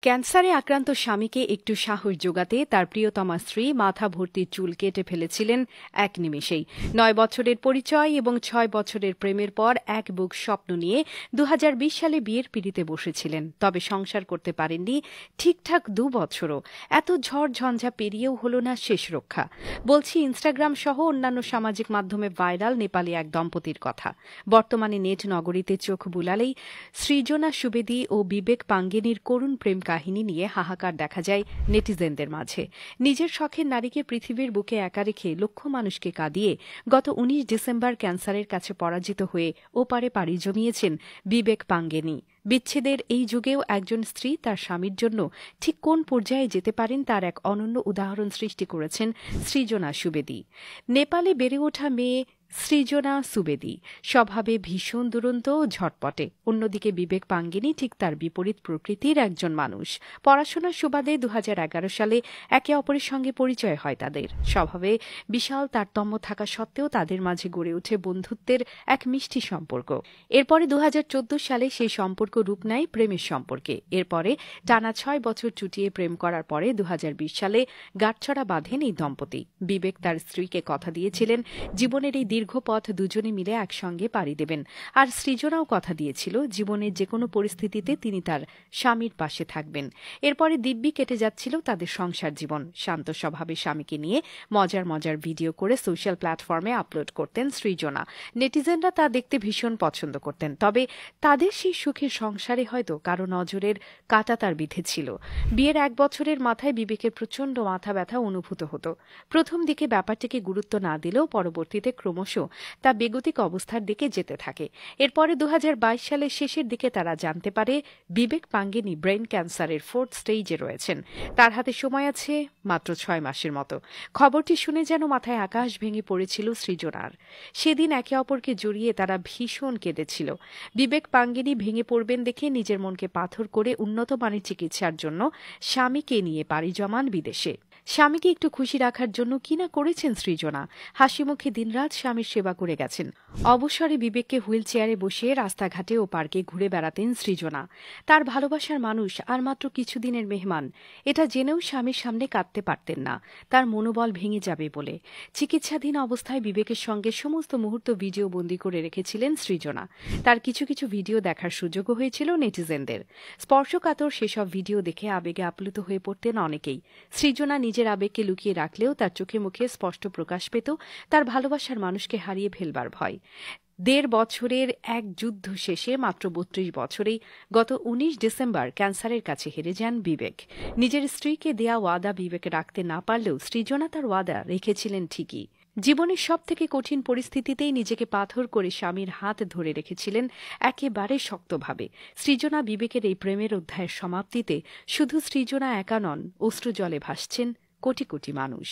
ক্যান্সারে আক্রান্ত স্বামীকে একটু সাহস জোগাতে তার প্রিয়তমা স্ত্রী মাথা ভর্তি চুল কেটে ফেলেছিলেন এক নিমেষেই। ৯ বছরের পরিচয় এবং ৬ বছরের প্রেমের পর এক বুক স্বপ্ন নিয়ে ২০২০ সালে বিয়ের পিঁড়িতে বসেছিলেন। তবে সংসার করতে পারেননি ঠিকঠাক ২ বছরও। এত ঝড় ঝঞ্ঝা পেরিয়েও হল না শেষ রক্ষা। বলছি ইনস্টাগ্রাম সহ অন্যান্য সামাজিক মাধ্যমে ভাইরাল নেপালি এক দম্পতির কথা। বর্তমানে নেট নগরীতে চোখ বুলালেই সৃজনা সুবেদী ও বিবেক পাঙ্গেনির করুণ প্রেম কাহিনী নিয়ে হাহাকার দেখা যায় নেটিজেনদের মাঝে। নিজের শখের নারীকে পৃথিবীর বুকে একা রেখে লক্ষ মানুষকে কাঁদিয়ে গত ১৯ ডিসেম্বর ক্যান্সারের কাছে পরাজিত হয়ে ওপারে পাড়ি জমিয়েছেন বিবেক পাঙ্গেনি। বিচ্ছেদের এই যুগেও একজন স্ত্রী তার স্বামীর জন্য ঠিক কোন পর্যায়ে যেতে পারেন তার এক অনন্য উদাহরণ সৃষ্টি করেছেন সৃজনা সুবেদী। নেপালে বেড়ে ওঠা মেয়ে সৃজনা সুবেদী স্বভাবে ভীষণ দুরন্ত ও ঝটপটে। অন্যদিকে বিবেক পাঙ্গেনি ঠিক তার বিপরীত প্রকৃতির একজন মানুষ। পড়াশোনার সুবাদে ২০১১ সালে একে অপরের সঙ্গে পরিচয় হয় তাদের। স্বভাবে বিশাল তারতম্য থাকা সত্ত্বেও তাদের মাঝে গড়ে ওঠে বন্ধুত্বের এক মিষ্টি সম্পর্ক। এরপরে ২০১৪ সালে সেই সম্পর্ক রূপ নেয় প্রেমের সম্পর্কে। এরপরে টানা ৬ বছর চুটিয়ে প্রেম করার পরে ২০২০ সালে গাঁটছড়া বাঁধেন এই দম্পতি। বিবেক তার স্ত্রীকে কথা দিয়েছিলেন জীবনের এই দীর্ঘ পথ দুজনে মিলে একসঙ্গে পাড়ি দেবেন। আর সৃজনাও কথা দিয়েছিল জীবনের যেকোনো পরিস্থিতিতে তিনি তার স্বামীর পাশে থাকবেন। এরপরে দিব্যি কেটে যাচ্ছিল তাদের সংসার জীবন। শান্ত স্বভাবে স্বামীকে নিয়ে মজার মজার ভিডিও করে সোশ্যাল প্ল্যাটফর্মে আপলোড করতেন সৃজনা। নেটিজেনরা তা দেখতে ভীষণ পছন্দ করতেন। তবে তাদের সেই সুখের সংসারে হয়তো কারো নজরের কাঁটা তার বিঁধেছিল। বিয়ের ১ বছরের মাথায় বিবেকের প্রচণ্ড মাথা ব্যথা অনুভূত হতো। প্রথম দিকে ব্যাপারটিকে গুরুত্ব না দিলেও পরবর্তীতে ক্রমশ তা বেগতিক অবস্থার দিকে যেতে থাকে। এরপরে ২০২২ সালের শেষের দিকে তারা জানতে পারে বিবেক পাঙ্গেনি ব্রেন ক্যান্সারের 4th স্টেজে রয়েছেন। তার হাতে সময় আছে মাত্র ৬ মাসের মতো। খবরটি শুনে যেন মাথায় আকাশ ভেঙে পড়েছিল সৃজনার। সেদিন একে অপরকে জড়িয়ে তারা ভীষণ কেঁদেছিল। বিবেক পাঙ্গেনি ভেঙে পড়বেন দেখে নিজের মনকে পাথর করে উন্নত মানের চিকিৎসার জন্য স্বামীকে নিয়ে পাড়ি জমান বিদেশে। স্বামীকে একটু খুশি রাখার জন্য কিনা করেছেন সৃজনা। হাসিমুখে দিনরাত স্বামীর সেবা করে গেছেন। অবসরে বিবেককে হুইল চেয়ারে বসিয়ে রাস্তাঘাটে ও পার্কে ঘুরে বেড়াতেন সৃজনা। তার ভালোবাসার মানুষ আর মাত্র কিছুদিনের মেহমান, এটা জেনেও স্বামীর সামনে কাঁদতে পারতেন না, তার মনোবল ভেঙে যাবে বলে। চিকিৎসাধীন অবস্থায় বিবেকের সঙ্গে সমস্ত মুহূর্ত ভিডিও বন্দী করে রেখেছিলেন সৃজনা। তার কিছু কিছু ভিডিও দেখার সুযোগও হয়েছিল নেটিজেনদের। স্পর্শকাতর সেসব ভিডিও দেখে আবেগে আপ্লুত হয়ে পড়তেন অনেকেই। সৃজনা নিজের আবেগকে লুকিয়ে রাখলেও তার চোখে মুখে স্পষ্ট প্রকাশ পেত তার ভালোবাসার মানুষকে হারিয়ে ফেলবার ভয়। ১.৫ বছরের এক যুদ্ধ শেষে মাত্র ৩২ বছরেই গত ১৯ ডিসেম্বর ক্যান্সারের কাছে হেরে যান বিবেক। নিজের স্ত্রীকে দেয়া ওয়াদা বিবেক রাখতে না পারলেও সৃজনা তার ওয়াদা রেখেছিলেন ঠিকই। জীবনের সবথেকে কঠিন পরিস্থিতিতেই নিজেকে পাথর করে স্বামীর হাত ধরে রেখেছিলেন একেবারে শক্তভাবে। সৃজনা বিবেকের এই প্রেমের অধ্যায়ের সমাপ্তিতে শুধু সৃজনা একা নন, অশ্রুজলে ভাসছেন কোটি কোটি মানুষ।